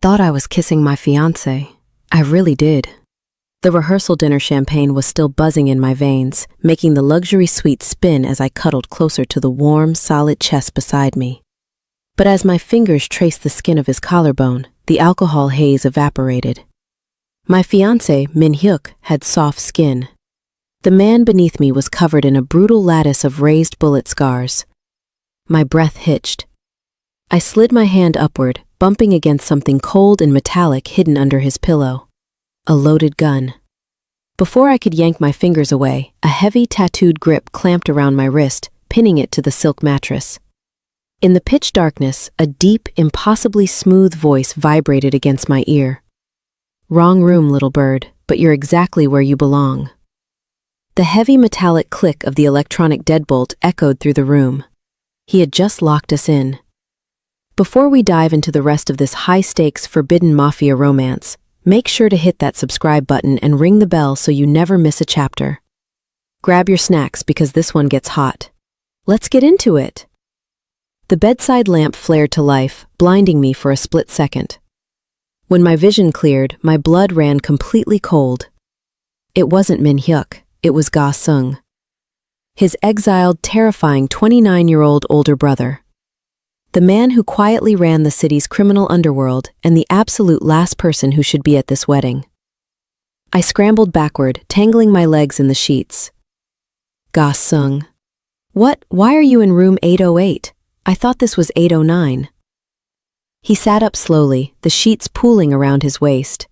thought I was kissing my fiancé. I really did. The rehearsal dinner champagne was still buzzing in my veins, making the luxury suite spin as I cuddled closer to the warm, solid chest beside me. But as my fingers traced the skin of his collarbone, the alcohol haze evaporated. My fiancé, Min-hyuk, had soft skin. The man beneath me was covered in a brutal lattice of raised bullet scars. My breath hitched. I slid my hand upward, bumping against something cold and metallic hidden under his pillow. A loaded gun. Before I could yank my fingers away, a heavy tattooed grip clamped around my wrist, pinning it to the silk mattress. In the pitch darkness, a deep, impossibly smooth voice vibrated against my ear. "Wrong room, little bird, but you're exactly where you belong." The heavy metallic click of the electronic deadbolt echoed through the room. He had just locked us in. Before we dive into the rest of this high-stakes, forbidden mafia romance, make sure to hit that subscribe button and ring the bell so you never miss a chapter. Grab your snacks because this one gets hot. Let's get into it. The bedside lamp flared to life, blinding me for a split second. When my vision cleared, my blood ran completely cold. It wasn't Min-hyuk, it was Gah Seung. His exiled, terrifying 29-year-old older brother. The man who quietly ran the city's criminal underworld and the absolute last person who should be at this wedding. I scrambled backward, tangling my legs in the sheets. Gah Seung. What? Why are you in room 808? I thought this was 809. He sat up slowly, the sheets pooling around his waist.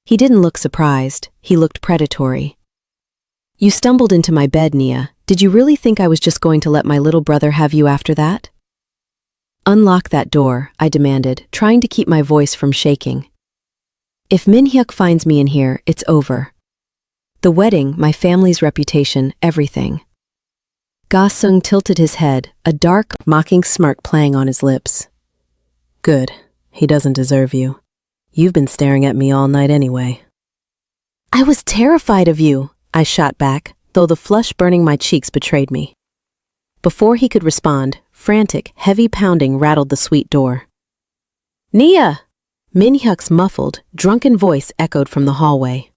He didn't look surprised, he looked predatory. You stumbled into my bed, Nia. Did you really think I was just going to let my little brother have you after that? Unlock that door, I demanded, trying to keep my voice from shaking. If Min-hyuk finds me in here, it's over. The wedding, my family's reputation, everything. Gah Seung tilted his head, a dark, mocking smirk playing on his lips. Good. He doesn't deserve you. You've been staring at me all night anyway. I was terrified of you, I shot back, though the flush burning my cheeks betrayed me. Before he could respond, frantic, heavy pounding rattled the suite door. Nia! Min-hyuk's muffled, drunken voice echoed from the hallway.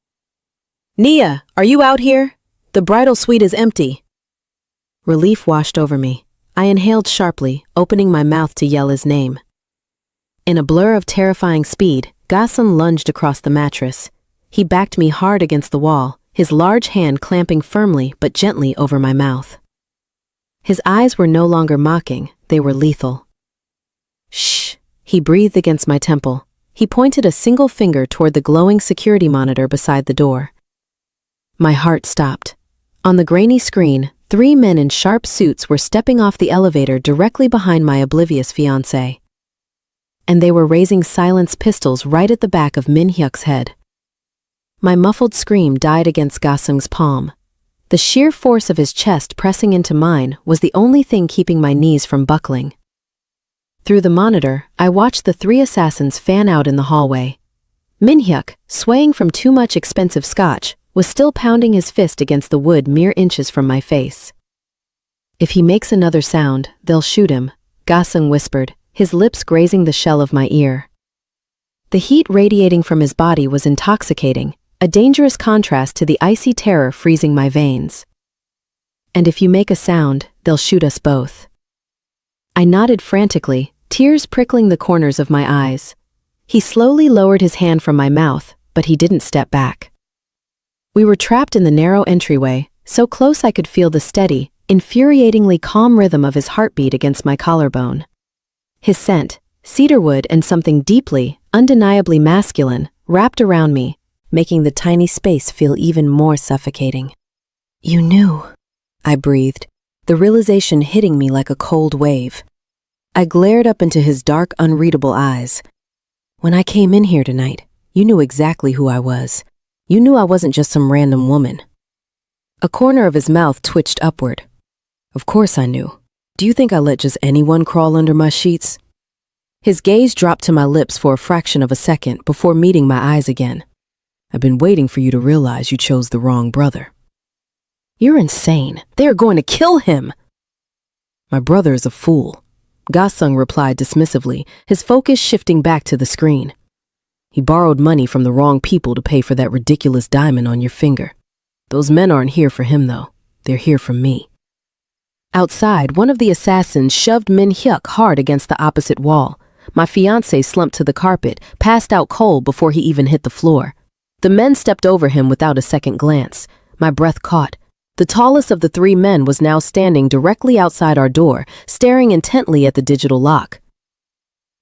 Nia, are you out here? The bridal suite is empty. Relief washed over me. I inhaled sharply, opening my mouth to yell his name. In a blur of terrifying speed, Gah Seung lunged across the mattress. He backed me hard against the wall, his large hand clamping firmly but gently over my mouth. His eyes were no longer mocking, they were lethal. Shh, he breathed against my temple. He pointed a single finger toward the glowing security monitor beside the door. My heart stopped. On the grainy screen, 3 men in sharp suits were stepping off the elevator directly behind my oblivious fiancé. And they were raising silenced pistols right at the back of Min-hyuk's head. My muffled scream died against Gah Seung's palm. The sheer force of his chest pressing into mine was the only thing keeping my knees from buckling. Through the monitor, I watched the 3 assassins fan out in the hallway. Min-hyuk, swaying from too much expensive scotch, was still pounding his fist against the wood mere inches from my face. If he makes another sound, they'll shoot him, Gah Seung whispered, his lips grazing the shell of my ear. The heat radiating from his body was intoxicating, a dangerous contrast to the icy terror freezing my veins. And if you make a sound, they'll shoot us both. I nodded frantically, tears prickling the corners of my eyes. He slowly lowered his hand from my mouth, but he didn't step back. We were trapped in the narrow entryway, so close I could feel the steady, infuriatingly calm rhythm of his heartbeat against my collarbone. His scent, cedarwood and something deeply, undeniably masculine, wrapped around me, making the tiny space feel even more suffocating. You knew, I breathed, the realization hitting me like a cold wave. I glared up into his dark, unreadable eyes. When I came in here tonight, you knew exactly who I was. You knew I wasn't just some random woman. A corner of his mouth twitched upward. Of course I knew. Do you think I let just anyone crawl under my sheets? His gaze dropped to my lips for a fraction of a second before meeting my eyes again. I've been waiting for you to realize you chose the wrong brother. You're insane. They are going to kill him. My brother is a fool. Gah Seung replied dismissively, his focus shifting back to the screen. "He borrowed money from the wrong people to pay for that ridiculous diamond on your finger. Those men aren't here for him, though. They're here for me." Outside, one of the assassins shoved Min Hyuk hard against the opposite wall. My fiancé slumped to the carpet, passed out cold before he even hit the floor. The men stepped over him without a second glance. My breath caught. The tallest of the three men was now standing directly outside our door, staring intently at the digital lock.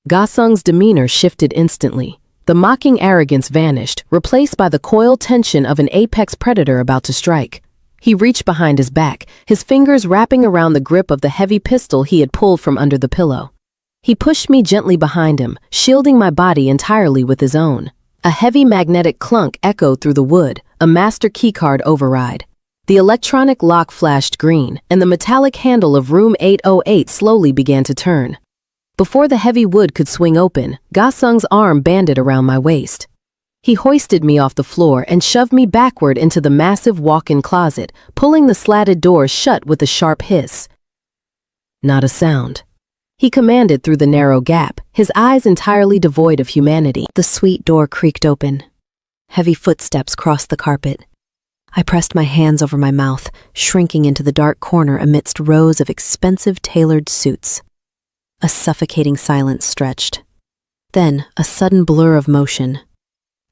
Gah Seung's demeanor shifted instantly. The mocking arrogance vanished, replaced by the coiled tension of an apex predator about to strike. He reached behind his back, his fingers wrapping around the grip of the heavy pistol he had pulled from under the pillow. He pushed me gently behind him, shielding my body entirely with his own. A heavy magnetic clunk echoed through the wood, a master keycard override. The electronic lock flashed green, and the metallic handle of room 808 slowly began to turn. Before the heavy wood could swing open, Gah Seung's arm banded around my waist. He hoisted me off the floor and shoved me backward into the massive walk-in closet, pulling the slatted doors shut with a sharp hiss. "Not a sound," he commanded through the narrow gap, his eyes entirely devoid of humanity. The suite door creaked open. Heavy footsteps crossed the carpet. I pressed my hands over my mouth, shrinking into the dark corner amidst rows of expensive tailored suits. A suffocating silence stretched. Then, a sudden blur of motion.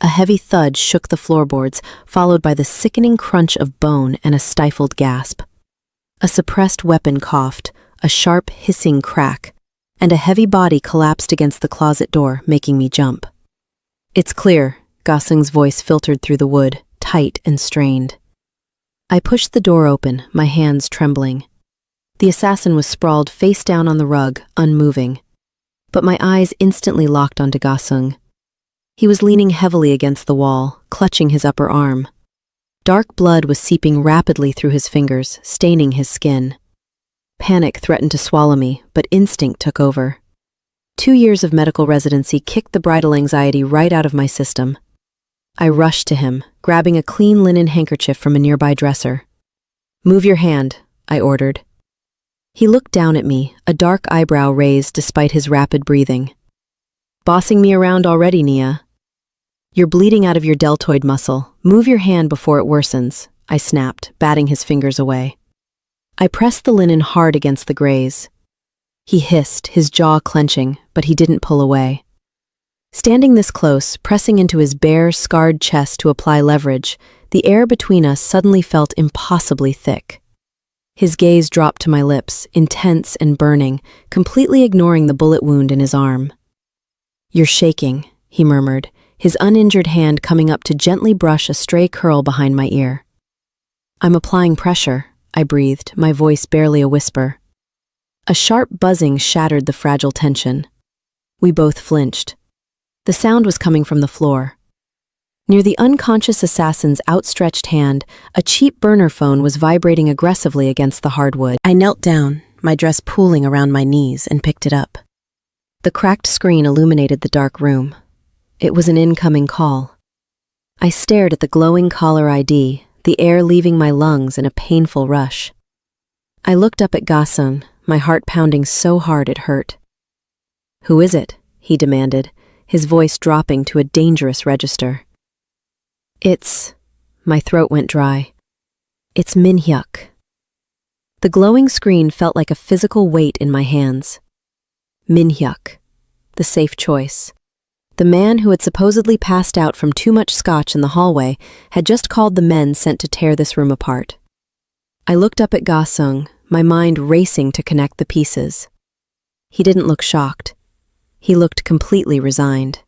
A heavy thud shook the floorboards, followed by the sickening crunch of bone and a stifled gasp. A suppressed weapon coughed, a sharp hissing crack, and a heavy body collapsed against the closet door, making me jump. "It's clear," Gah Seung's voice filtered through the wood, tight and strained. I pushed the door open, my hands trembling. The assassin was sprawled face down on the rug, unmoving. But my eyes instantly locked onto Gah Seung. He was leaning heavily against the wall, clutching his upper arm. Dark blood was seeping rapidly through his fingers, staining his skin. Panic threatened to swallow me, but instinct took over. 2 years of medical residency kicked the bridal anxiety right out of my system. I rushed to him, grabbing a clean linen handkerchief from a nearby dresser. "Move your hand," I ordered. He looked down at me, a dark eyebrow raised despite his rapid breathing. "Bossing me around already, Nia?" "You're bleeding out of your deltoid muscle. Move your hand before it worsens," I snapped, batting his fingers away. I pressed the linen hard against the graze. He hissed, his jaw clenching, but he didn't pull away. Standing this close, pressing into his bare, scarred chest to apply leverage, the air between us suddenly felt impossibly thick. His gaze dropped to my lips, intense and burning, completely ignoring the bullet wound in his arm. "You're shaking," he murmured, his uninjured hand coming up to gently brush a stray curl behind my ear. "I'm applying pressure," I breathed, my voice barely a whisper. A sharp buzzing shattered the fragile tension. We both flinched. The sound was coming from the floor. Near the unconscious assassin's outstretched hand, a cheap burner phone was vibrating aggressively against the hardwood. I knelt down, my dress pooling around my knees, and picked it up. The cracked screen illuminated the dark room. It was an incoming call. I stared at the glowing caller ID, the air leaving my lungs in a painful rush. I looked up at Gah Seung, my heart pounding so hard it hurt. "Who is it?" he demanded, his voice dropping to a dangerous register. My throat went dry. "It's Min Hyuk." The glowing screen felt like a physical weight in my hands. Min Hyuk, the safe choice. The man who had supposedly passed out from too much scotch in the hallway had just called the men sent to tear this room apart. I looked up at Gah Seung, my mind racing to connect the pieces. He didn't look shocked. He looked completely resigned.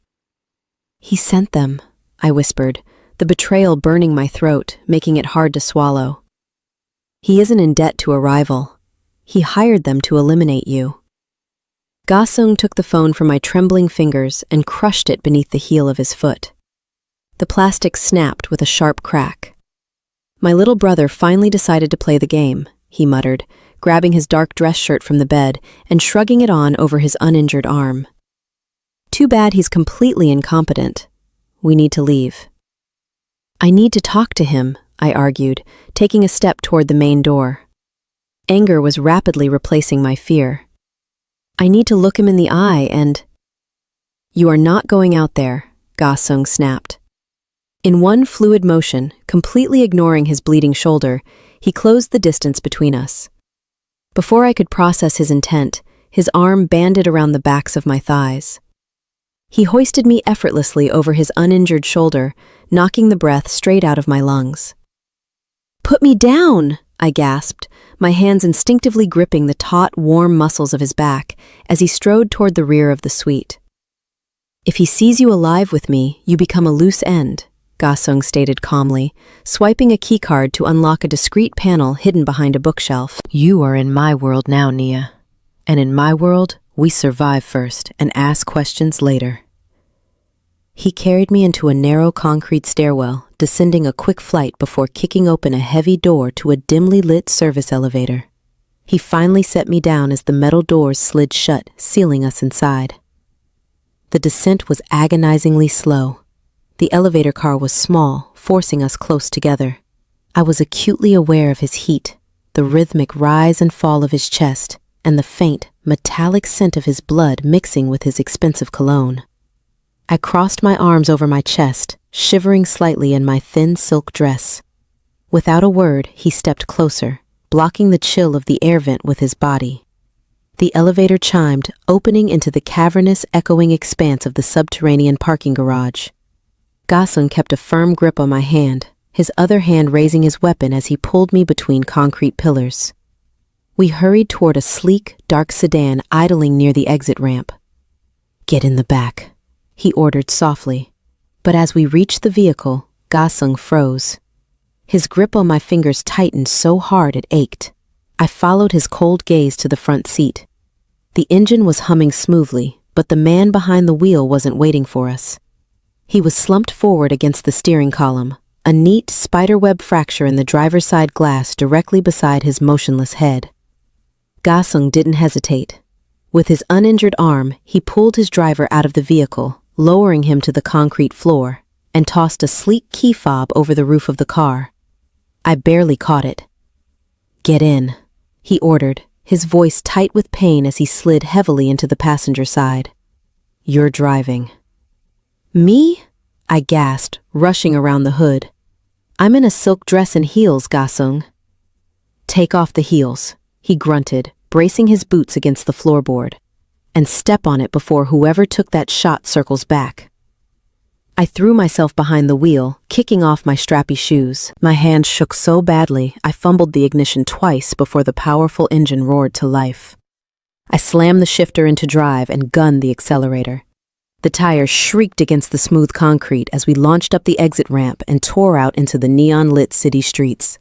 "He sent them," I whispered, the betrayal burning my throat, making it hard to swallow. "He isn't in debt to a rival. He hired them to eliminate you." Gah Seung took the phone from my trembling fingers and crushed it beneath the heel of his foot. The plastic snapped with a sharp crack. "My little brother finally decided to play the game," he muttered, grabbing his dark dress shirt from the bed and shrugging it on over his uninjured arm. "Too bad he's completely incompetent. We need to leave." "I need to talk to him," I argued, taking a step toward the main door. Anger was rapidly replacing my fear. I need to look him in the eye and... You are not going out there, Gah Seung snapped. In one fluid motion, completely ignoring his bleeding shoulder, he closed the distance between us. Before I could process his intent, his arm banded around the backs of my thighs. He hoisted me effortlessly over his uninjured shoulder, knocking the breath straight out of my lungs. "Put me down!" I gasped, my hands instinctively gripping the taut, warm muscles of his back as he strode toward the rear of the suite. "If he sees you alive with me, you become a loose end," Gah Seung stated calmly, swiping a keycard to unlock a discreet panel hidden behind a bookshelf. "You are in my world now, Nia. And in my world, we survive first and ask questions later." He carried me into a narrow concrete stairwell, descending a quick flight before kicking open a heavy door to a dimly lit service elevator. He finally set me down as the metal doors slid shut, sealing us inside. The descent was agonizingly slow. The elevator car was small, forcing us close together. I was acutely aware of his heat, the rhythmic rise and fall of his chest, and the faint, metallic scent of his blood mixing with his expensive cologne. I crossed my arms over my chest, shivering slightly in my thin silk dress. Without a word, he stepped closer, blocking the chill of the air vent with his body. The elevator chimed, opening into the cavernous, echoing expanse of the subterranean parking garage. Gah Seung kept a firm grip on my hand, his other hand raising his weapon as he pulled me between concrete pillars. We hurried toward a sleek, dark sedan idling near the exit ramp. "Get in the back," he ordered softly. But as we reached the vehicle, Gah Seung froze. His grip on my fingers tightened so hard it ached. I followed his cold gaze to the front seat. The engine was humming smoothly, but the man behind the wheel wasn't waiting for us. He was slumped forward against the steering column, a neat spiderweb fracture in the driver's side glass directly beside his motionless head. Gah Seung didn't hesitate. With his uninjured arm, he pulled his driver out of the vehicle, lowering him to the concrete floor, and tossed a sleek key fob over the roof of the car. I barely caught it. "Get in," he ordered, his voice tight with pain as he slid heavily into the passenger side. "You're driving." "Me?" I gasped, rushing around the hood. "I'm in a silk dress and heels, Gah Seung." "Take off the heels," he grunted, bracing his boots against the floorboard. "And step on it before whoever took that shot circles back." I threw myself behind the wheel, kicking off my strappy shoes. My hands shook so badly, I fumbled the ignition twice before the powerful engine roared to life. I slammed the shifter into drive and gunned the accelerator. The tires shrieked against the smooth concrete as we launched up the exit ramp and tore out into the neon-lit city streets.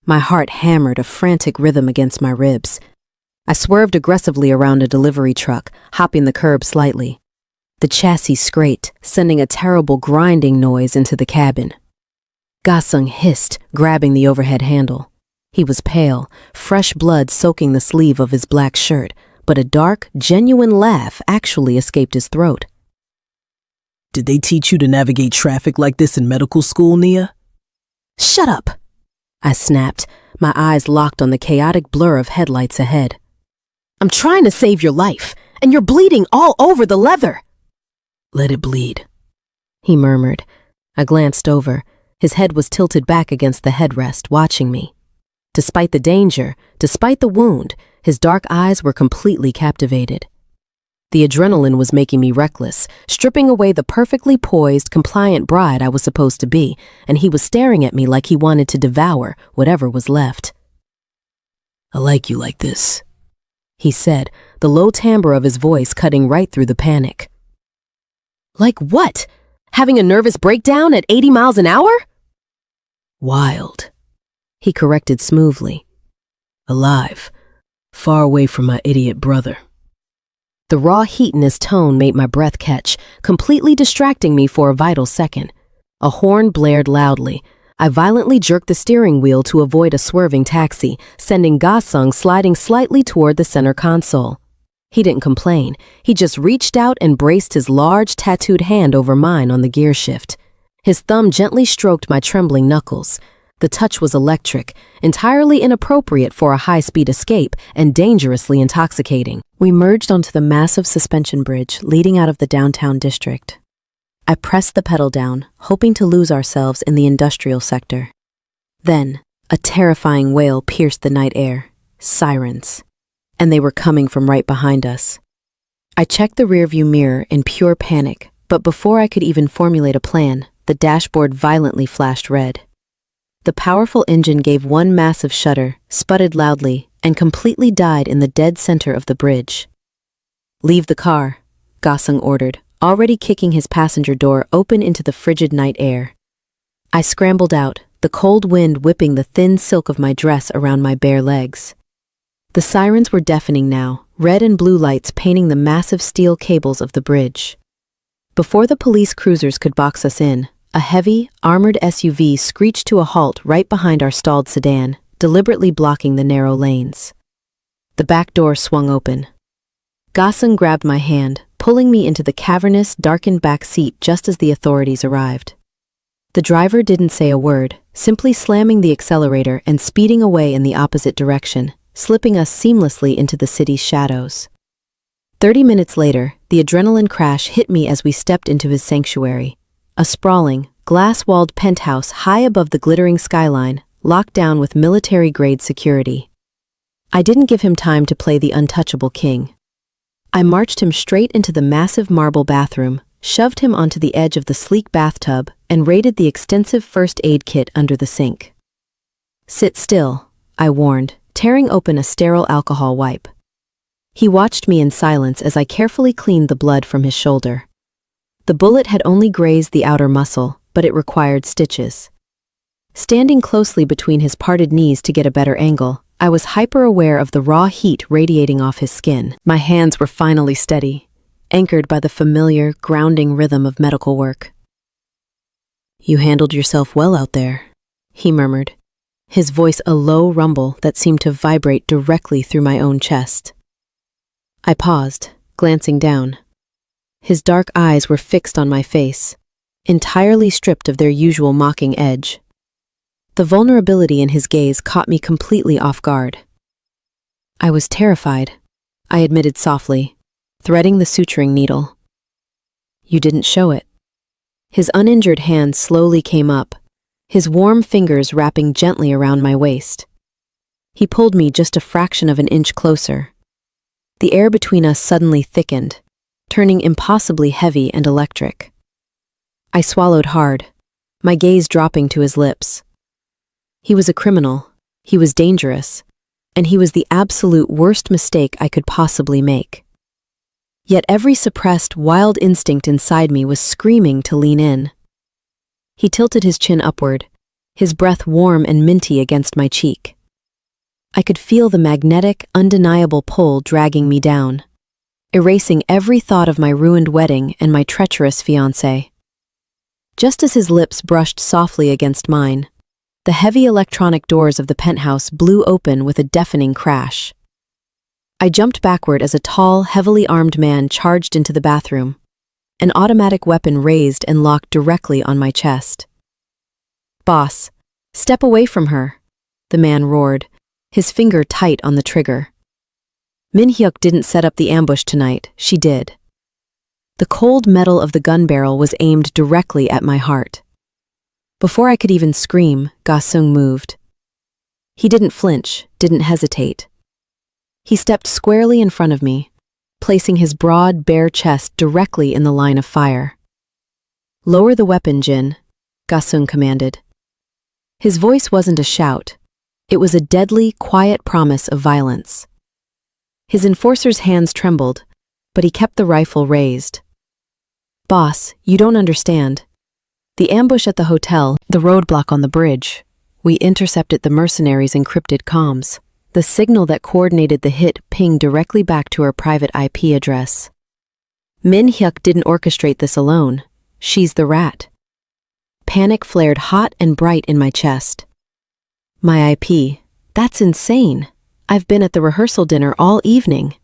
My heart hammered a frantic rhythm against my ribs. I swerved aggressively around a delivery truck, hopping the curb slightly. The chassis scraped, sending a terrible grinding noise into the cabin. Gah Seung hissed, grabbing the overhead handle. He was pale, fresh blood soaking the sleeve of his black shirt, but a dark, genuine laugh actually escaped his throat. "Did they teach you to navigate traffic like this in medical school, Nia?" "Shut up!" I snapped, my eyes locked on the chaotic blur of headlights ahead. "I'm trying to save your life, and you're bleeding all over the leather." "Let it bleed," he murmured. I glanced over. His head was tilted back against the headrest, watching me. Despite the danger, despite the wound, his dark eyes were completely captivated. The adrenaline was making me reckless, stripping away the perfectly poised, compliant bride I was supposed to be, and he was staring at me like he wanted to devour whatever was left. "I like you like this," he said, the low timbre of his voice cutting right through the panic. "Like what? Having a nervous breakdown at 80 miles an hour?" "Wild," he corrected smoothly. "Alive, far away from my idiot brother." The raw heat in his tone made my breath catch, completely distracting me for a vital second. A horn blared loudly. I violently jerked the steering wheel to avoid a swerving taxi, sending Gah Seung sliding slightly toward the center console. He didn't complain. He just reached out and braced his large, tattooed hand over mine on the gear shift. His thumb gently stroked my trembling knuckles. The touch was electric, entirely inappropriate for a high-speed escape and dangerously intoxicating. We merged onto the massive suspension bridge leading out of the downtown district. I pressed the pedal down, hoping to lose ourselves in the industrial sector. Then, a terrifying wail pierced the night air. Sirens. And they were coming from right behind us. I checked the rearview mirror in pure panic, but before I could even formulate a plan, the dashboard violently flashed red. The powerful engine gave one massive shudder, sputtered loudly, and completely died in the dead center of the bridge. "Leave the car," Gah Seung ordered, already kicking his passenger door open into the frigid night air. I scrambled out, the cold wind whipping the thin silk of my dress around my bare legs. The sirens were deafening now, red and blue lights painting the massive steel cables of the bridge. Before the police cruisers could box us in, a heavy, armored SUV screeched to a halt right behind our stalled sedan, deliberately blocking the narrow lanes. The back door swung open. Gah Seung grabbed my hand, pulling me into the cavernous, darkened back seat just as the authorities arrived. The driver didn't say a word, simply slamming the accelerator and speeding away in the opposite direction, slipping us seamlessly into the city's shadows. 30 minutes later, the adrenaline crash hit me as we stepped into his sanctuary, a sprawling, glass-walled penthouse high above the glittering skyline, locked down with military-grade security. I didn't give him time to play the untouchable king. I marched him straight into the massive marble bathroom, shoved him onto the edge of the sleek bathtub, and raided the extensive first aid kit under the sink. "Sit still," I warned, tearing open a sterile alcohol wipe. He watched me in silence as I carefully cleaned the blood from his shoulder. The bullet had only grazed the outer muscle, but it required stitches. Standing closely between his parted knees to get a better angle, I was hyper-aware of the raw heat radiating off his skin. My hands were finally steady, anchored by the familiar, grounding rhythm of medical work. "You handled yourself well out there," he murmured, his voice a low rumble that seemed to vibrate directly through my own chest. I paused, glancing down. His dark eyes were fixed on my face, entirely stripped of their usual mocking edge. The vulnerability in his gaze caught me completely off guard. "I was terrified," I admitted softly, threading the suturing needle. "You didn't show it." His uninjured hand slowly came up, his warm fingers wrapping gently around my waist. He pulled me just a fraction of an inch closer. The air between us suddenly thickened, turning impossibly heavy and electric. I swallowed hard, my gaze dropping to his lips. He was a criminal, he was dangerous, and he was the absolute worst mistake I could possibly make. Yet every suppressed, wild instinct inside me was screaming to lean in. He tilted his chin upward, his breath warm and minty against my cheek. I could feel the magnetic, undeniable pull dragging me down, erasing every thought of my ruined wedding and my treacherous fiancé. Just as his lips brushed softly against mine, the heavy electronic doors of the penthouse blew open with a deafening crash. I jumped backward as a tall, heavily armed man charged into the bathroom, an automatic weapon raised and locked directly on my chest. "Boss, step away from her," the man roared, his finger tight on the trigger. Min-hyuk didn't set up the ambush tonight, she did. The cold metal of the gun barrel was aimed directly at my heart. Before I could even scream, Gah Seung moved. He didn't flinch, didn't hesitate. He stepped squarely in front of me, placing his broad, bare chest directly in the line of fire. "Lower the weapon, Jin," Gah Seung commanded. His voice wasn't a shout. It was a deadly, quiet promise of violence. His enforcer's hands trembled, but he kept the rifle raised. "Boss, you don't understand. The ambush at the hotel, the roadblock on the bridge. We intercepted the mercenaries' encrypted comms. The signal that coordinated the hit pinged directly back to her private IP address. Min-hyuk didn't orchestrate this alone. She's the rat." Panic flared hot and bright in my chest. "My IP? That's insane. I've been at the rehearsal dinner all evening."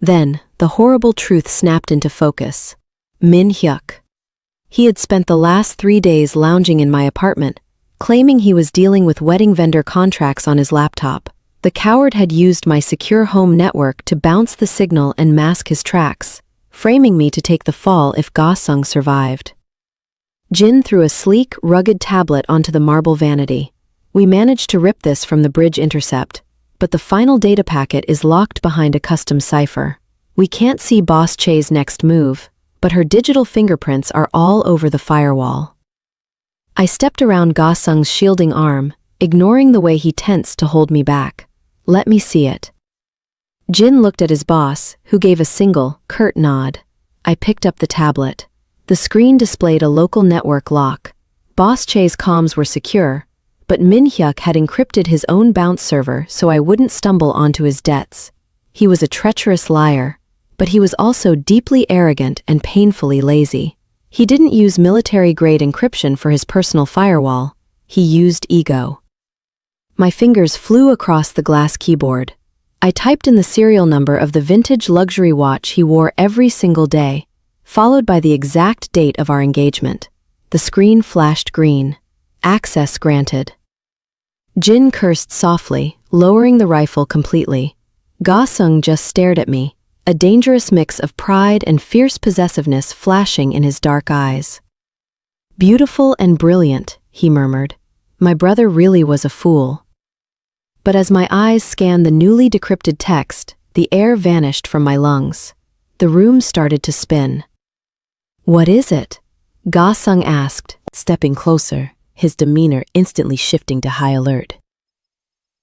Then, the horrible truth snapped into focus. Min-hyuk. He had spent the last 3 days lounging in my apartment, claiming he was dealing with wedding vendor contracts on his laptop, The coward had used my secure home network to bounce the signal and mask his tracks, framing me to take the fall if Gah Seung survived. Jin threw a sleek, rugged tablet onto the marble vanity. We managed to rip this from the bridge intercept, but the final data packet is locked behind a custom cipher. We can't see Boss Che's next move, but her digital fingerprints are all over the firewall. I stepped around Gah Seung's shielding arm, ignoring the way he tensed to hold me back. Let me see it. Jin looked at his boss, who gave a single, curt nod. I picked up the tablet. The screen displayed a local network lock. Boss Che's comms were secure, but Min Hyuk had encrypted his own bounce server so I wouldn't stumble onto his debts. He was a treacherous liar, but he was also deeply arrogant and painfully lazy. He didn't use military-grade encryption for his personal firewall. He used ego. My fingers flew across the glass keyboard. I typed in the serial number of the vintage luxury watch he wore every single day, followed by the exact date of our engagement. The screen flashed green. Access granted. Jin cursed softly, lowering the rifle completely. Gah Seung just stared at me, a dangerous mix of pride and fierce possessiveness flashing in his dark eyes. "Beautiful and brilliant," he murmured. My brother really was a fool. But as my eyes scanned the newly decrypted text, the air vanished from my lungs. The room started to spin. "What is it?" Gah Seung asked, stepping closer, his demeanor instantly shifting to high alert.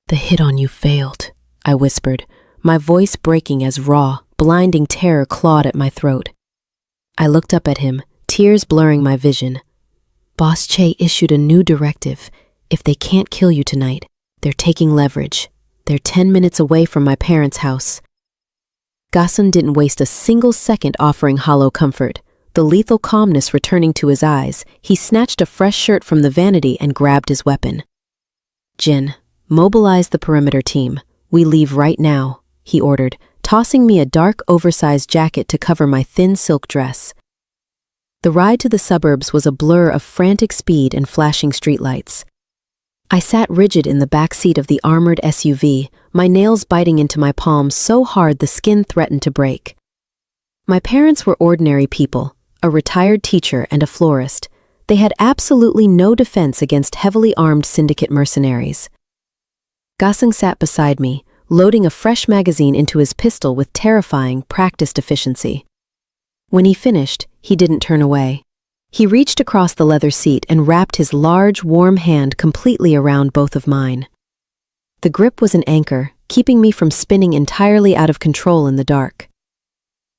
"The hit on you failed," I whispered, my voice breaking as raw, blinding terror clawed at my throat. I looked up at him, tears blurring my vision. "Boss Che issued a new directive. If they can't kill you tonight, they're taking leverage. They're 10 minutes away from my parents' house." Gah Seung didn't waste a single second offering hollow comfort. The lethal calmness returning to his eyes, he snatched a fresh shirt from the vanity and grabbed his weapon. "Jin, mobilize the perimeter team. We leave right now," he ordered, tossing me a dark, oversized jacket to cover my thin silk dress. The ride to the suburbs was a blur of frantic speed and flashing streetlights. I sat rigid in the back seat of the armored SUV, my nails biting into my palms so hard the skin threatened to break. My parents were ordinary people, a retired teacher and a florist. They had absolutely no defense against heavily armed syndicate mercenaries. Gah Seung sat beside me, loading a fresh magazine into his pistol with terrifying, practiced efficiency. When he finished, he didn't turn away. He reached across the leather seat and wrapped his large, warm hand completely around both of mine. The grip was an anchor, keeping me from spinning entirely out of control in the dark.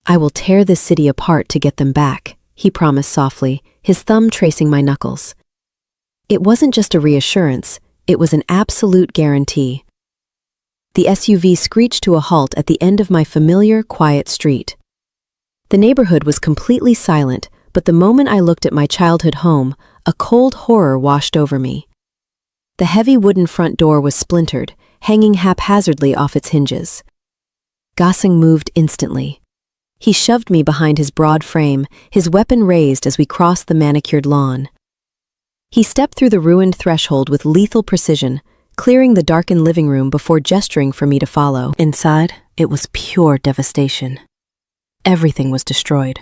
"I will tear this city apart to get them back," he promised softly, his thumb tracing my knuckles. It wasn't just a reassurance, it was an absolute guarantee. The SUV screeched to a halt at the end of my familiar, quiet street. The neighborhood was completely silent, but the moment I looked at my childhood home, a cold horror washed over me. The heavy wooden front door was splintered, hanging haphazardly off its hinges. Gah Seung moved instantly. He shoved me behind his broad frame, his weapon raised as we crossed the manicured lawn. He stepped through the ruined threshold with lethal precision, clearing the darkened living room before gesturing for me to follow. Inside, it was pure devastation. Everything was destroyed.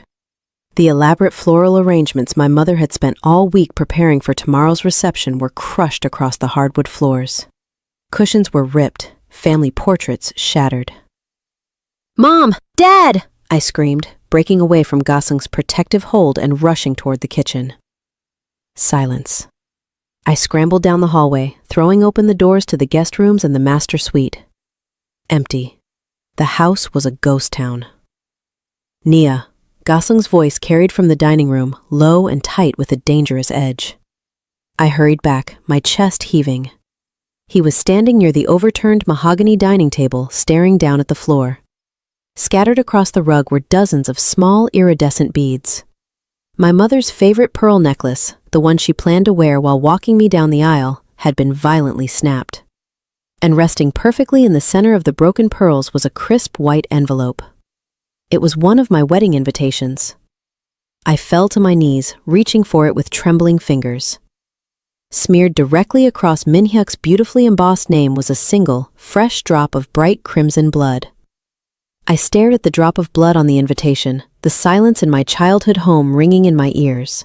The elaborate floral arrangements my mother had spent all week preparing for tomorrow's reception were crushed across the hardwood floors. Cushions were ripped, family portraits shattered. "Mom! Dad!" I screamed, breaking away from Gah Seung's protective hold and rushing toward the kitchen. Silence. I scrambled down the hallway, throwing open the doors to the guest rooms and the master suite. Empty. The house was a ghost town. "Nia," Gah Seung's voice carried from the dining room, low and tight with a dangerous edge. I hurried back, my chest heaving. He was standing near the overturned mahogany dining table, staring down at the floor. Scattered across the rug were dozens of small, iridescent beads. My mother's favorite pearl necklace, the one she planned to wear while walking me down the aisle, had been violently snapped. And resting perfectly in the center of the broken pearls was a crisp white envelope. It was one of my wedding invitations. I fell to my knees, reaching for it with trembling fingers. Smeared directly across Minhyuk's beautifully embossed name was a single, fresh drop of bright crimson blood. I stared at the drop of blood on the invitation, the silence in my childhood home ringing in my ears.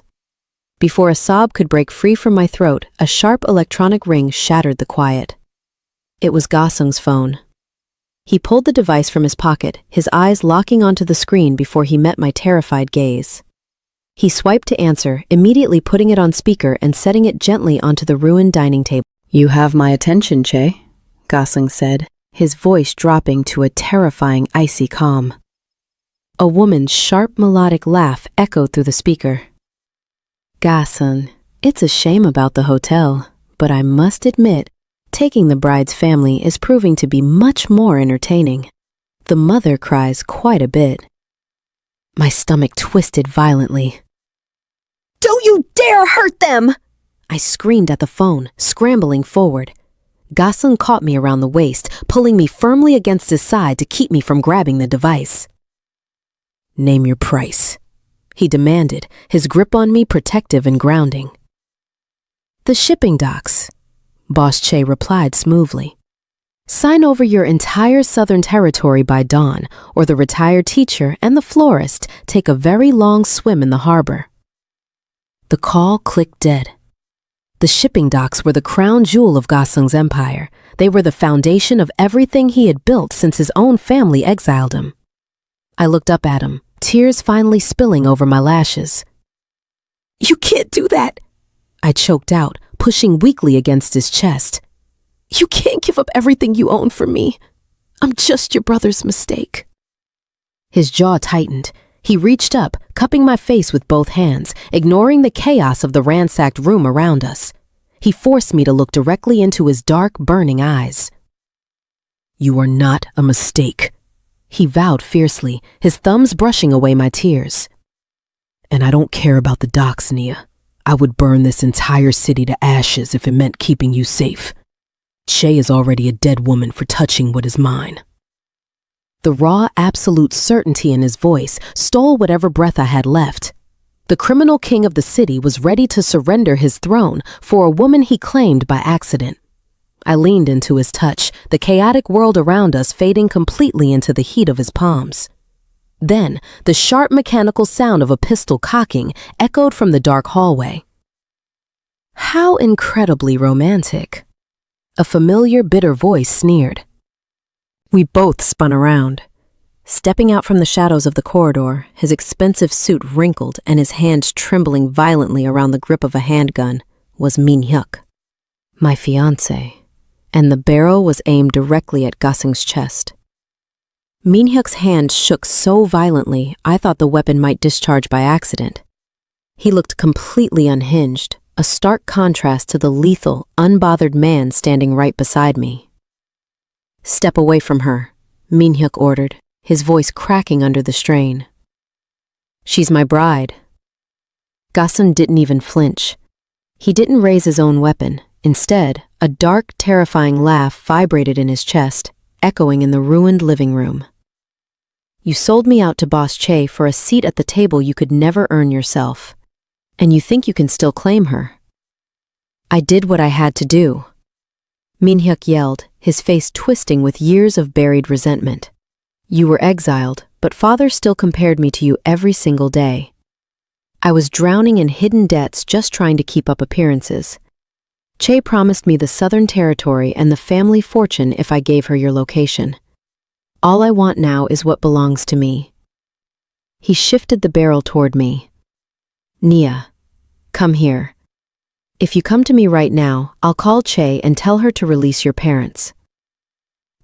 Before a sob could break free from my throat, a sharp electronic ring shattered the quiet. It was Gah Seung's phone. He pulled the device from his pocket, his eyes locking onto the screen before he met my terrified gaze. He swiped to answer, immediately putting it on speaker and setting it gently onto the ruined dining table. "You have my attention, Che," Gah Seung said, his voice dropping to a terrifying icy calm. A woman's sharp melodic laugh echoed through the speaker. "Gah Seung, it's a shame about the hotel, but I must admit, taking the bride's family is proving to be much more entertaining. The mother cries quite a bit." My stomach twisted violently. "Don't you dare hurt them!" I screamed at the phone, scrambling forward. Gah Seung caught me around the waist, pulling me firmly against his side to keep me from grabbing the device. "Name your price," he demanded, his grip on me protective and grounding. "The shipping docks," Boss Che replied smoothly. "Sign over your entire southern territory by dawn, or the retired teacher and the florist take a very long swim in the harbor." The call clicked dead. The shipping docks were the crown jewel of Gah Seung's empire. They were the foundation of everything he had built since his own family exiled him. I looked up at him, tears finally spilling over my lashes. "You can't do that," I choked out, pushing weakly against his chest. "You can't give up everything you own for me. I'm just your brother's mistake." His jaw tightened. He reached up, cupping my face with both hands, ignoring the chaos of the ransacked room around us. He forced me to look directly into his dark, burning eyes. "You are not a mistake," he vowed fiercely, his thumbs brushing away my tears. "And I don't care about the docks, Nia. I would burn this entire city to ashes if it meant keeping you safe. Che is already a dead woman for touching what is mine." The raw, absolute certainty in his voice stole whatever breath I had left. The criminal king of the city was ready to surrender his throne for a woman he claimed by accident. I leaned into his touch, the chaotic world around us fading completely into the heat of his palms. Then, the sharp mechanical sound of a pistol cocking echoed from the dark hallway. "How incredibly romantic." A familiar, bitter voice sneered. We both spun around. Stepping out from the shadows of the corridor, his expensive suit wrinkled and his hands trembling violently around the grip of a handgun, was Minhyuk, my fiancé, and the barrel was aimed directly at Gah Seung's chest. Minhyuk's hand shook so violently I thought the weapon might discharge by accident. He looked completely unhinged, a stark contrast to the lethal, unbothered man standing right beside me. "Step away from her," Minhyuk ordered, his voice cracking under the strain. "She's my bride." Gah Seung didn't even flinch. He didn't raise his own weapon. Instead, a dark, terrifying laugh vibrated in his chest, echoing in the ruined living room. "You sold me out to Boss Che for a seat at the table you could never earn yourself. And you think you can still claim her?" "I did what I had to do," Minhyuk yelled, his face twisting with years of buried resentment. "You were exiled, but father still compared me to you every single day. I was drowning in hidden debts just trying to keep up appearances. Che promised me the Southern Territory and the family fortune if I gave her your location. All I want now is what belongs to me." He shifted the barrel toward me. "Nia, come here. If you come to me right now, I'll call Che and tell her to release your parents."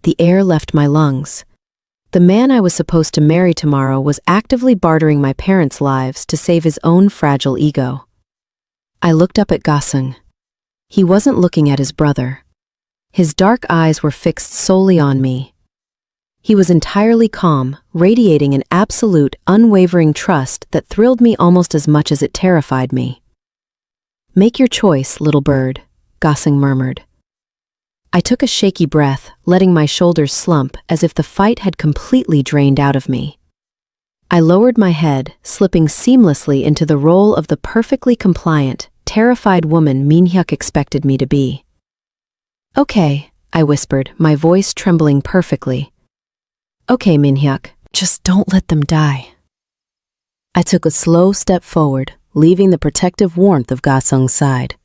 The air left my lungs. The man I was supposed to marry tomorrow was actively bartering my parents' lives to save his own fragile ego. I looked up at Gah Seung. He wasn't looking at his brother. His dark eyes were fixed solely on me. He was entirely calm, radiating an absolute, unwavering trust that thrilled me almost as much as it terrified me. "Make your choice, little bird," Gah Seung murmured. I took a shaky breath, letting my shoulders slump as if the fight had completely drained out of me. I lowered my head, slipping seamlessly into the role of the perfectly compliant, terrified woman Min Hyuk expected me to be. "Okay," I whispered, my voice trembling perfectly. "Okay, Min Hyuk, just don't let them die." I took a slow step forward, leaving the protective warmth of Gah Seung's side.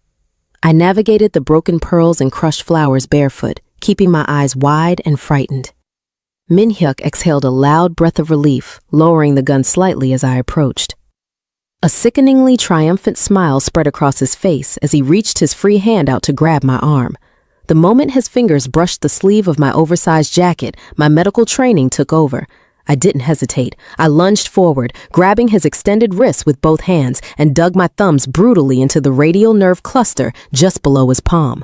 I navigated the broken pearls and crushed flowers barefoot, keeping my eyes wide and frightened. Min Hyuk exhaled a loud breath of relief, lowering the gun slightly as I approached. A sickeningly triumphant smile spread across his face as he reached his free hand out to grab my arm. The moment his fingers brushed the sleeve of my oversized jacket, my medical training took over. I didn't hesitate. I lunged forward, grabbing his extended wrist with both hands, and dug my thumbs brutally into the radial nerve cluster just below his palm.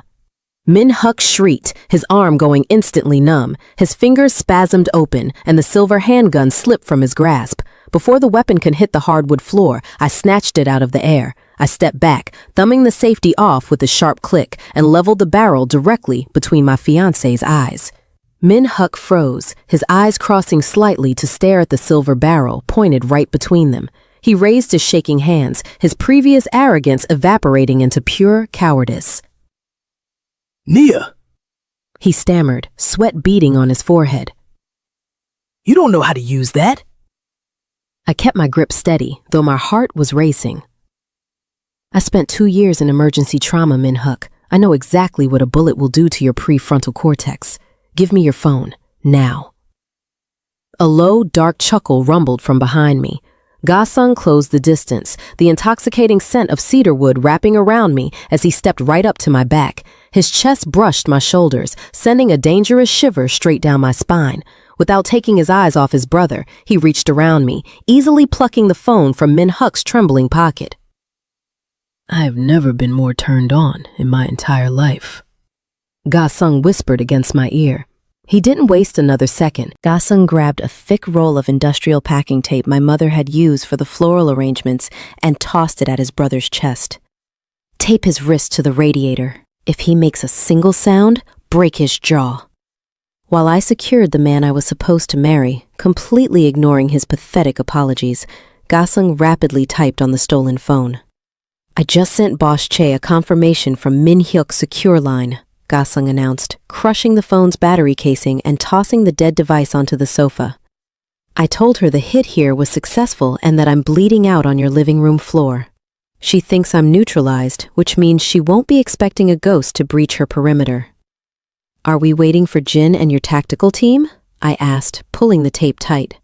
Min Hyuk shrieked, his arm going instantly numb. His fingers spasmed open, and the silver handgun slipped from his grasp. Before the weapon could hit the hardwood floor, I snatched it out of the air. I stepped back, thumbing the safety off with a sharp click, and leveled the barrel directly between my fiancé's eyes. Min Hyuk froze, his eyes crossing slightly to stare at the silver barrel pointed right between them. He raised his shaking hands, his previous arrogance evaporating into pure cowardice. "Nia, He stammered, sweat beading on his forehead. you don't know how to use that." I kept my grip steady, though my heart was racing. "I spent 2 years in emergency trauma, Min Hyuk. I know exactly what a bullet will do to your prefrontal cortex. Give me your phone, now." A low, dark chuckle rumbled from behind me. Gah Seung closed the distance, the intoxicating scent of cedarwood wrapping around me as he stepped right up to my back. His chest brushed my shoulders, sending a dangerous shiver straight down my spine. Without taking his eyes off his brother, he reached around me, easily plucking the phone from Min Hyuk's trembling pocket. "I have never been more turned on in my entire life," Gah Seung whispered against my ear. He didn't waste another second. Gah Seung grabbed a thick roll of industrial packing tape my mother had used for the floral arrangements and tossed it at his brother's chest. "Tape his wrist to the radiator. If he makes a single sound, break his jaw." While I secured the man I was supposed to marry, completely ignoring his pathetic apologies, Gah Seung rapidly typed on the stolen phone. "I just sent Boss Che a confirmation from Min Hyuk's secure line," Gah Seung announced, crushing the phone's battery casing and tossing the dead device onto the sofa. "I told her the hit here was successful and that I'm bleeding out on your living room floor. She thinks I'm neutralized, which means she won't be expecting a ghost to breach her perimeter." "Are we waiting for Jin and your tactical team?" I asked, pulling the tape tight.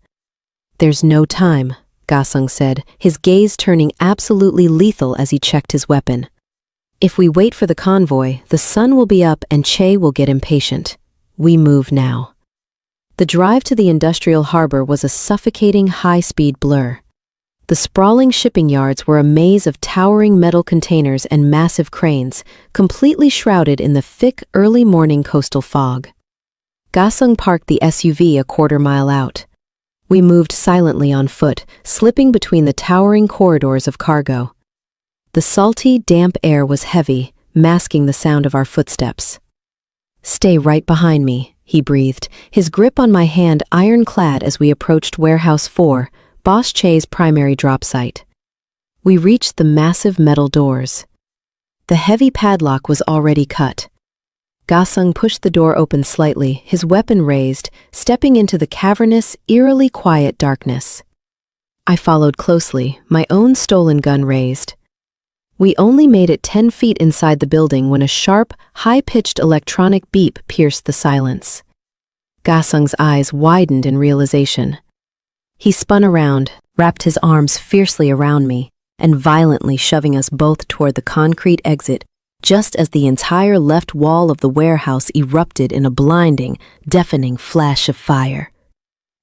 "There's no time," Gah Seung said, his gaze turning absolutely lethal as he checked his weapon. "If we wait for the convoy, the sun will be up and Che will get impatient. We move now." The drive to the industrial harbor was a suffocating high-speed blur. The sprawling shipping yards were a maze of towering metal containers and massive cranes, completely shrouded in the thick, early-morning coastal fog. Gah Seung parked the SUV a quarter-mile out. We moved silently on foot, slipping between the towering corridors of cargo. The salty, damp air was heavy, masking the sound of our footsteps. "Stay right behind me," he breathed, his grip on my hand ironclad as we approached Warehouse 4, Boss Che's primary drop site. We reached the massive metal doors. The heavy padlock was already cut. Gah Seung pushed the door open slightly, his weapon raised, stepping into the cavernous, eerily quiet darkness. I followed closely, my own stolen gun raised. We only made it 10 feet inside the building when a sharp, high-pitched electronic beep pierced the silence. Gah Seung's eyes widened in realization. He spun around, wrapped his arms fiercely around me, and violently shoving us both toward the concrete exit, just as the entire left wall of the warehouse erupted in a blinding, deafening flash of fire.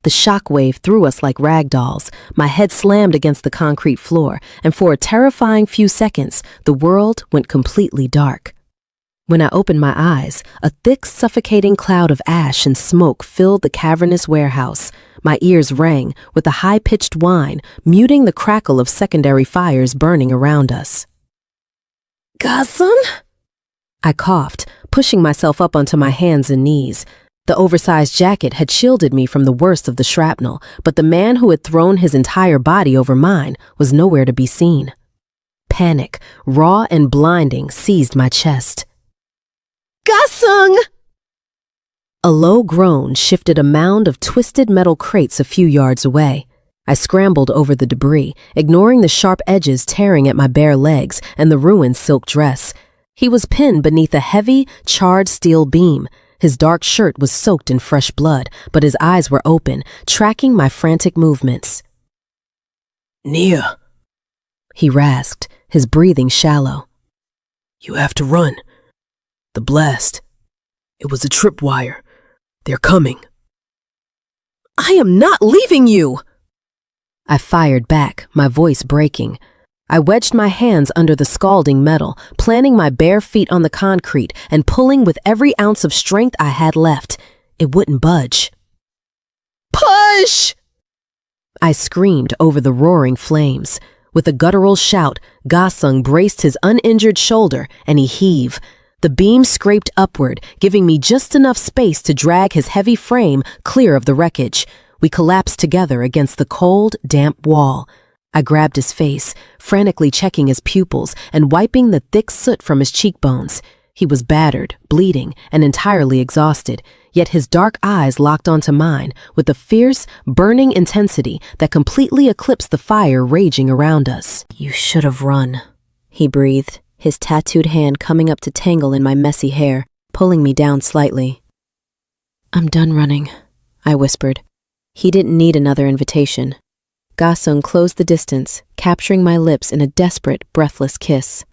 The shockwave threw us like rag dolls. My head slammed against the concrete floor, and for a terrifying few seconds, the world went completely dark. When I opened my eyes, a thick, suffocating cloud of ash and smoke filled the cavernous warehouse. My ears rang with a high-pitched whine, muting the crackle of secondary fires burning around us. "Gah Seung?" I coughed, pushing myself up onto my hands and knees. The oversized jacket had shielded me from the worst of the shrapnel, but the man who had thrown his entire body over mine was nowhere to be seen. Panic, raw and blinding, seized my chest. Gah Seung! A low groan shifted a mound of twisted metal crates a few yards away. I scrambled over the debris, ignoring the sharp edges tearing at my bare legs and the ruined silk dress. He was pinned beneath a heavy, charred steel beam. His dark shirt was soaked in fresh blood, but his eyes were open, tracking my frantic movements. Nia, He rasped, his breathing shallow. you have to run. The blast. It was a tripwire. They're coming. I am not leaving you! I fired back, my voice breaking. I wedged my hands under the scalding metal, planting my bare feet on the concrete and pulling with every ounce of strength I had left. It wouldn't budge. Push! I screamed over the roaring flames. With a guttural shout, Gah Seung braced his uninjured shoulder and he heaved. The beam scraped upward, giving me just enough space to drag his heavy frame clear of the wreckage. We collapsed together against the cold, damp wall. I grabbed his face, frantically checking his pupils and wiping the thick soot from his cheekbones. He was battered, bleeding, and entirely exhausted, yet his dark eyes locked onto mine with a fierce, burning intensity that completely eclipsed the fire raging around us. You should have run, he breathed, his tattooed hand coming up to tangle in my messy hair, pulling me down slightly. I'm done running, I whispered. He didn't need another invitation. Gah Seung closed the distance, capturing my lips in a desperate, breathless kiss.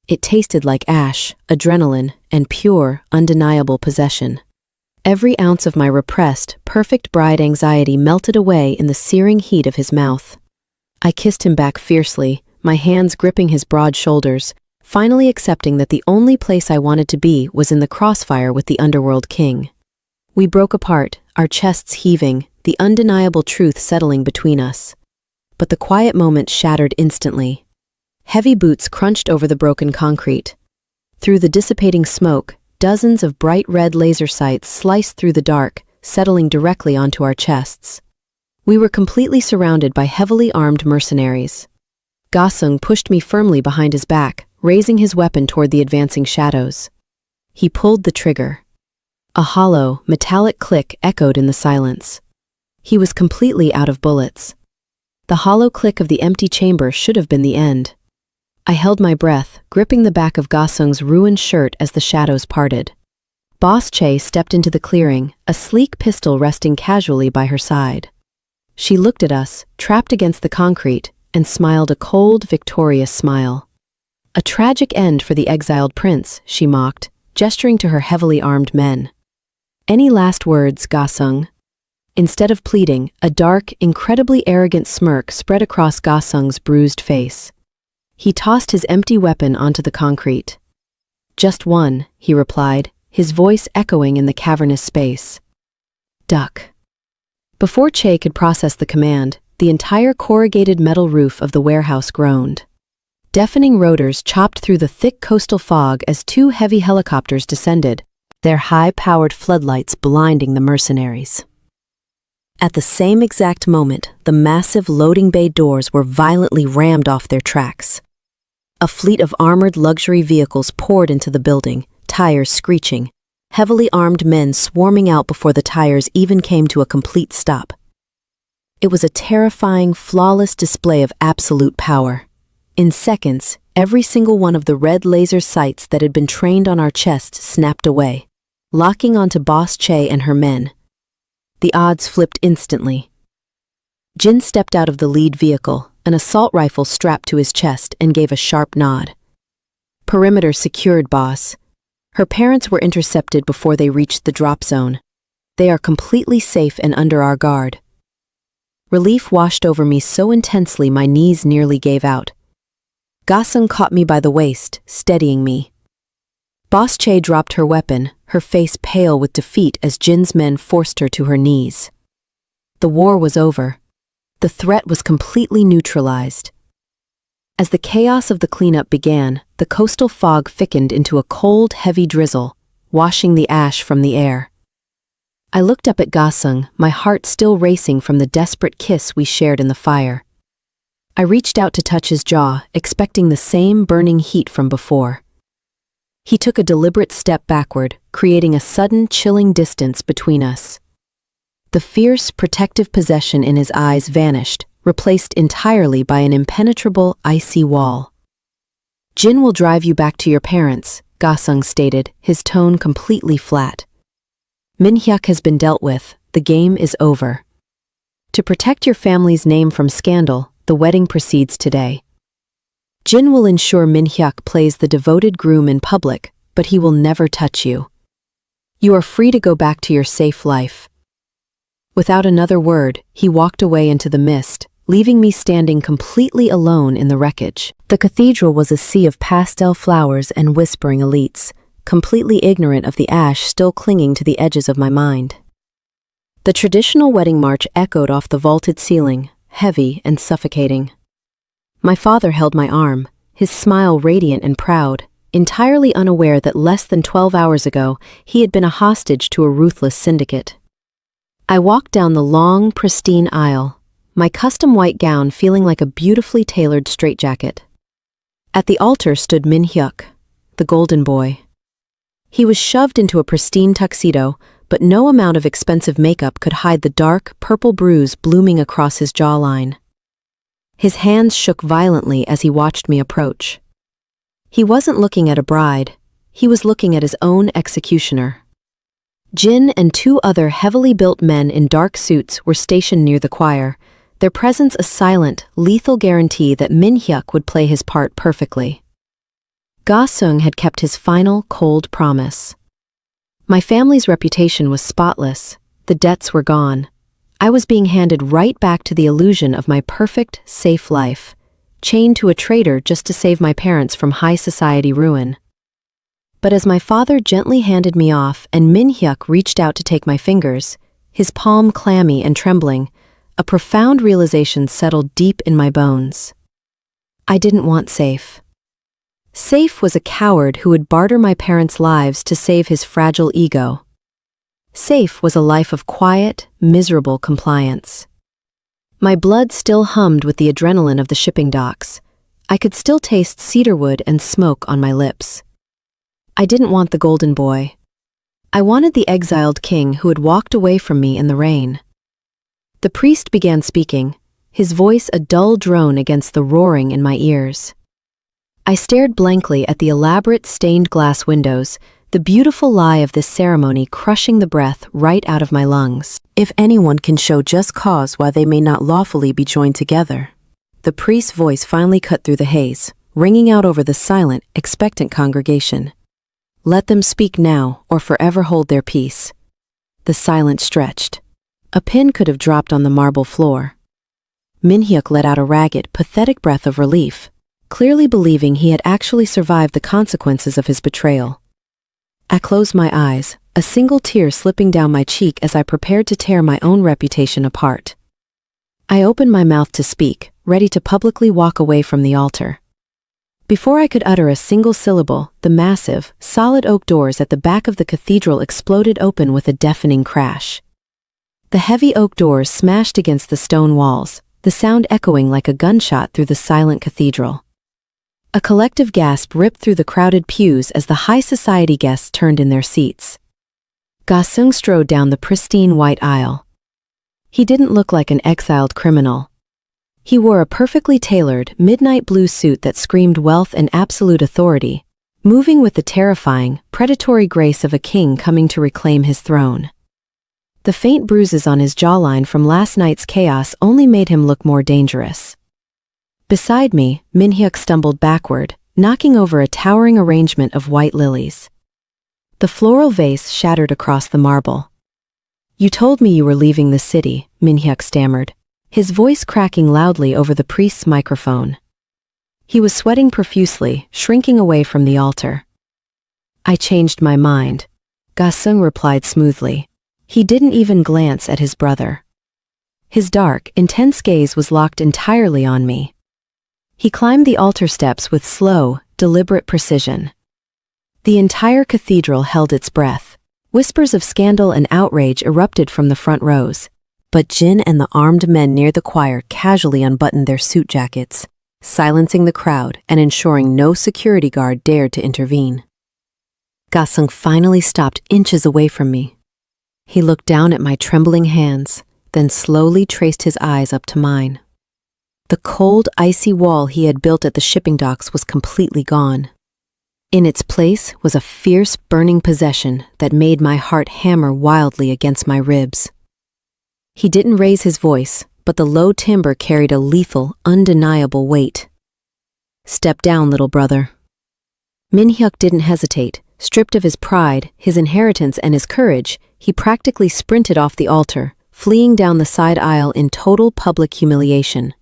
It tasted like ash, adrenaline, and pure, undeniable possession. Every ounce of my repressed, perfect bride anxiety melted away in the searing heat of his mouth. I kissed him back fiercely, my hands gripping his broad shoulders, finally accepting that the only place I wanted to be was in the crossfire with the Underworld King. We broke apart, our chests heaving, the undeniable truth settling between us. But the quiet moment shattered instantly. Heavy boots crunched over the broken concrete. Through the dissipating smoke, dozens of bright red laser sights sliced through the dark, settling directly onto our chests. We were completely surrounded by heavily armed mercenaries. Gah Seung pushed me firmly behind his back, raising his weapon toward the advancing shadows. He pulled the trigger. A hollow, metallic click echoed in the silence. He was completely out of bullets. The hollow click of the empty chamber should have been the end. I held my breath, gripping the back of Gah Seung's ruined shirt as the shadows parted. Boss Che stepped into the clearing, a sleek pistol resting casually by her side. She looked at us, trapped against the concrete, and smiled a cold, victorious smile. A tragic end for the exiled prince, she mocked, gesturing to her heavily armed men. Any last words, Gah Seung? Instead of pleading, a dark, incredibly arrogant smirk spread across Gah Seung's bruised face. He tossed his empty weapon onto the concrete. Just one, he replied, his voice echoing in the cavernous space. Duck. Before Che could process the command, the entire corrugated metal roof of the warehouse groaned. Deafening rotors chopped through the thick coastal fog as two heavy helicopters descended, their high-powered floodlights blinding the mercenaries. At the same exact moment, the massive loading bay doors were violently rammed off their tracks. A fleet of armored luxury vehicles poured into the building, tires screeching, heavily armed men swarming out before the tires even came to a complete stop. It was a terrifying, flawless display of absolute power. In seconds, every single one of the red laser sights that had been trained on our chests snapped away, locking onto Boss Che and her men. The odds flipped instantly. Jin stepped out of the lead vehicle, an assault rifle strapped to his chest, and gave a sharp nod. Perimeter secured, boss. Her parents were intercepted before they reached the drop zone. They are completely safe and under our guard. Relief washed over me so intensely my knees nearly gave out. Gah Seung caught me by the waist, steadying me. Boss Che dropped her weapon, her face pale with defeat as Jin's men forced her to her knees. The war was over. The threat was completely neutralized. As the chaos of the cleanup began, the coastal fog thickened into a cold, heavy drizzle, washing the ash from the air. I looked up at Gah Seung, my heart still racing from the desperate kiss we shared in the fire. I reached out to touch his jaw, expecting the same burning heat from before. He took a deliberate step backward, creating a sudden, chilling distance between us. The fierce, protective possession in his eyes vanished, replaced entirely by an impenetrable, icy wall. "Jin will drive you back to your parents," Gah Seung stated, his tone completely flat. "Min Hyuk has been dealt with. The game is over. To protect your family's name from scandal, the wedding proceeds today. Jin will ensure Min Hyuk plays the devoted groom in public, but he will never touch you. You are free to go back to your safe life." Without another word, he walked away into the mist, leaving me standing completely alone in the wreckage. The cathedral was a sea of pastel flowers and whispering elites, completely ignorant of the ash still clinging to the edges of my mind. The traditional wedding march echoed off the vaulted ceiling, heavy and suffocating. My father held my arm, his smile radiant and proud, entirely unaware that less than 12 hours ago he had been a hostage to a ruthless syndicate. I walked down the long, pristine aisle, my custom white gown feeling like a beautifully tailored straitjacket. At the altar stood Min Hyuk, the golden boy. He was shoved into a pristine tuxedo, but no amount of expensive makeup could hide the dark, purple bruise blooming across his jawline. His hands shook violently as he watched me approach. He wasn't looking at a bride, he was looking at his own executioner. Jin and two other heavily built men in dark suits were stationed near the choir, their presence a silent, lethal guarantee that Min Hyuk would play his part perfectly. Gah Seung had kept his final, cold promise. My family's reputation was spotless, the debts were gone. I was being handed right back to the illusion of my perfect, safe life, chained to a traitor just to save my parents from high society ruin. But as my father gently handed me off and Min Hyuk reached out to take my fingers, his palm clammy and trembling, a profound realization settled deep in my bones. I didn't want Safe. Safe was a coward who would barter my parents' lives to save his fragile ego. Safe was a life of quiet, miserable compliance. My blood still hummed with the adrenaline of the shipping docks. I could still taste cedarwood and smoke on my lips. I didn't want the golden boy. I wanted the exiled king who had walked away from me in the rain. The priest began speaking, his voice a dull drone against the roaring in my ears. I stared blankly at the elaborate stained glass windows, the beautiful lie of this ceremony crushing the breath right out of my lungs. "If anyone can show just cause why they may not lawfully be joined together." The priest's voice finally cut through the haze, ringing out over the silent, expectant congregation. "Let them speak now, or forever hold their peace." The silence stretched. A pin could have dropped on the marble floor. Min Hyuk let out a ragged, pathetic breath of relief, clearly believing he had actually survived the consequences of his betrayal. I closed my eyes, a single tear slipping down my cheek as I prepared to tear my own reputation apart. I opened my mouth to speak, ready to publicly walk away from the altar. Before I could utter a single syllable, the massive, solid oak doors at the back of the cathedral exploded open with a deafening crash. The heavy oak doors smashed against the stone walls, the sound echoing like a gunshot through the silent cathedral. A collective gasp ripped through the crowded pews as the high society guests turned in their seats. Gah Seung strode down the pristine white aisle. He didn't look like an exiled criminal. He wore a perfectly tailored, midnight blue suit that screamed wealth and absolute authority, moving with the terrifying, predatory grace of a king coming to reclaim his throne. The faint bruises on his jawline from last night's chaos only made him look more dangerous. Beside me, Min Hyuk stumbled backward, knocking over a towering arrangement of white lilies. The floral vase shattered across the marble. "You told me you were leaving the city," Min Hyuk stammered, his voice cracking loudly over the priest's microphone. He was sweating profusely, shrinking away from the altar. "I changed my mind," Gah Seung replied smoothly. He didn't even glance at his brother. His dark, intense gaze was locked entirely on me. He climbed the altar steps with slow, deliberate precision. The entire cathedral held its breath. Whispers of scandal and outrage erupted from the front rows. but Jin and the armed men near the choir casually unbuttoned their suit jackets, silencing the crowd and ensuring no security guard dared to intervene. Gah Seung finally stopped inches away from me. He looked down at my trembling hands, then slowly traced his eyes up to mine. The cold, icy wall he had built at the shipping docks was completely gone. In its place was a fierce, burning possession that made my heart hammer wildly against my ribs. He didn't raise his voice, but the low timbre carried a lethal, undeniable weight. "Step down, little brother." Min-hyuk didn't hesitate. Stripped of his pride, his inheritance, and his courage, he practically sprinted off the altar, fleeing down the side aisle in total public humiliation.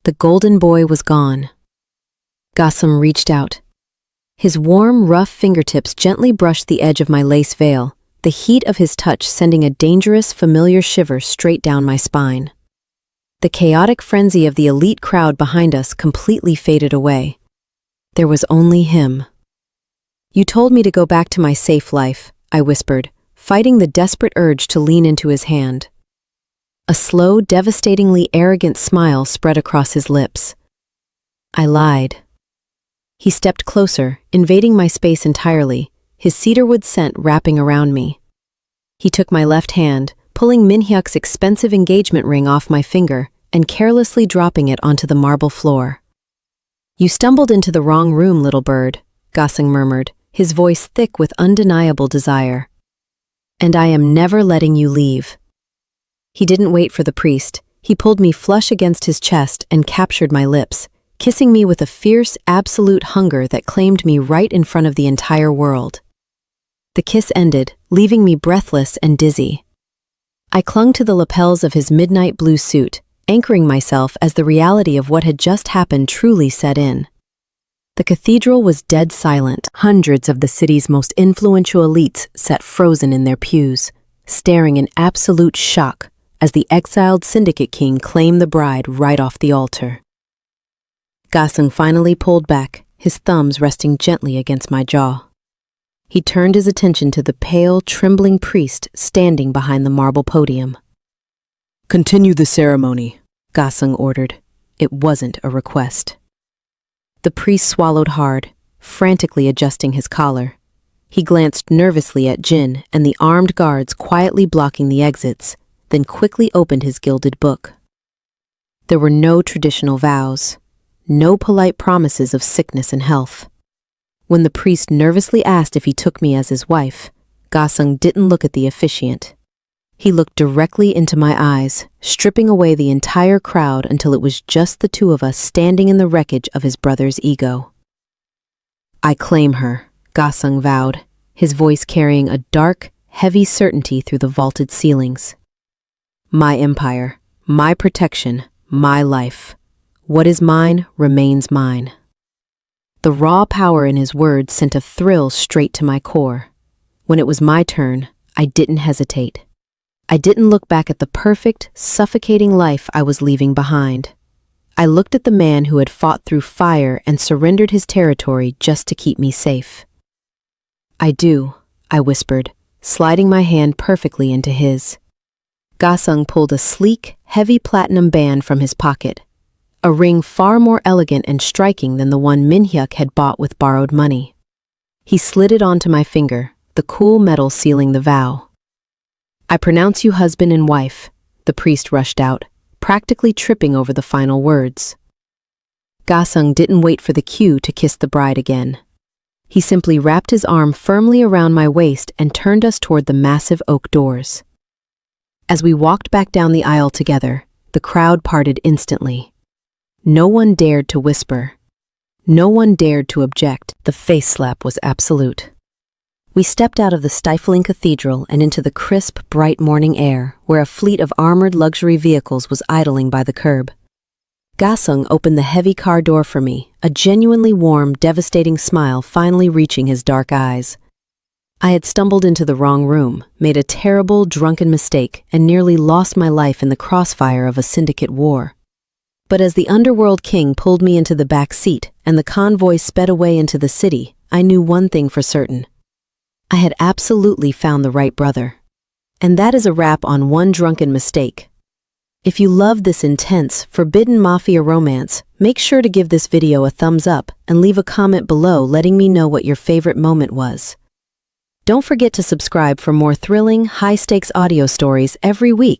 The golden boy was gone. Gah Seung reached out. His warm, rough fingertips gently brushed the edge of my lace veil, the heat of his touch sending a dangerous, familiar shiver straight down my spine. The chaotic frenzy of the elite crowd behind us completely faded away. There was only him. "You told me to go back to my safe life," I whispered, fighting the desperate urge to lean into his hand. A slow, devastatingly arrogant smile spread across his lips. I lied. He stepped closer, invading my space entirely, his cedarwood scent wrapping around me. He took my left hand, pulling Min-hyuk's expensive engagement ring off my finger and carelessly dropping it onto the marble floor. "You stumbled into the wrong room, little bird," Gah Seung murmured, his voice thick with undeniable desire. "And I am never letting you leave." He didn't wait for the priest. He pulled me flush against his chest and captured my lips, kissing me with a fierce, absolute hunger that claimed me right in front of the entire world. The kiss ended, leaving me breathless and dizzy. I clung to the lapels of his midnight blue suit, anchoring myself as the reality of what had just happened truly set in. The cathedral was dead silent. Hundreds of the city's most influential elites sat frozen in their pews, staring in absolute shock as the exiled syndicate king claimed the bride right off the altar. Gah Seung finally pulled back, his thumbs resting gently against my jaw. He turned his attention to the pale, trembling priest standing behind the marble podium. "Continue the ceremony," Gah Seung ordered. It wasn't a request. The priest swallowed hard, frantically adjusting his collar. He glanced nervously at Jin and the armed guards quietly blocking the exits, then quickly opened his gilded book. There were no traditional vows, no polite promises of sickness and health. When the priest nervously asked if he took me as his wife, Gah Seung didn't look at the officiant. He looked directly into my eyes, stripping away the entire crowd until it was just the two of us standing in the wreckage of his brother's ego. "I claim her," Gah Seung vowed, his voice carrying a dark, heavy certainty through the vaulted ceilings. "My empire, my protection, my life. What is mine remains mine." The raw power in his words sent a thrill straight to my core. When it was my turn, I didn't hesitate. I didn't look back at the perfect, suffocating life I was leaving behind. I looked at the man who had fought through fire and surrendered his territory just to keep me safe. "I do," I whispered, sliding my hand perfectly into his. Gah Seung pulled a sleek, heavy platinum band from his pocket, a ring far more elegant and striking than the one Min-hyuk had bought with borrowed money. He slid it onto my finger, the cool metal sealing the vow. "I pronounce you husband and wife," the priest rushed out, practically tripping over the final words. Gah Seung didn't wait for the cue to kiss the bride again. He simply wrapped his arm firmly around my waist and turned us toward the massive oak doors. As we walked back down the aisle together, the crowd parted instantly. No one dared to whisper. No one dared to object. The face slap was absolute. We stepped out of the stifling cathedral and into the crisp, bright morning air, where a fleet of armored luxury vehicles was idling by the curb. Gah Seung opened the heavy car door for me, a genuinely warm, devastating smile finally reaching his dark eyes. I had stumbled into the wrong room, made a terrible, drunken mistake, and nearly lost my life in the crossfire of a syndicate war. But as the Underworld King pulled me into the back seat and the convoy sped away into the city, I knew one thing for certain. I had absolutely found the right brother. And that is a wrap on One Drunken Mistake. If you love this intense, forbidden mafia romance, make sure to give this video a thumbs up and leave a comment below letting me know what your favorite moment was. Don't forget to subscribe for more thrilling, high-stakes audio stories every week.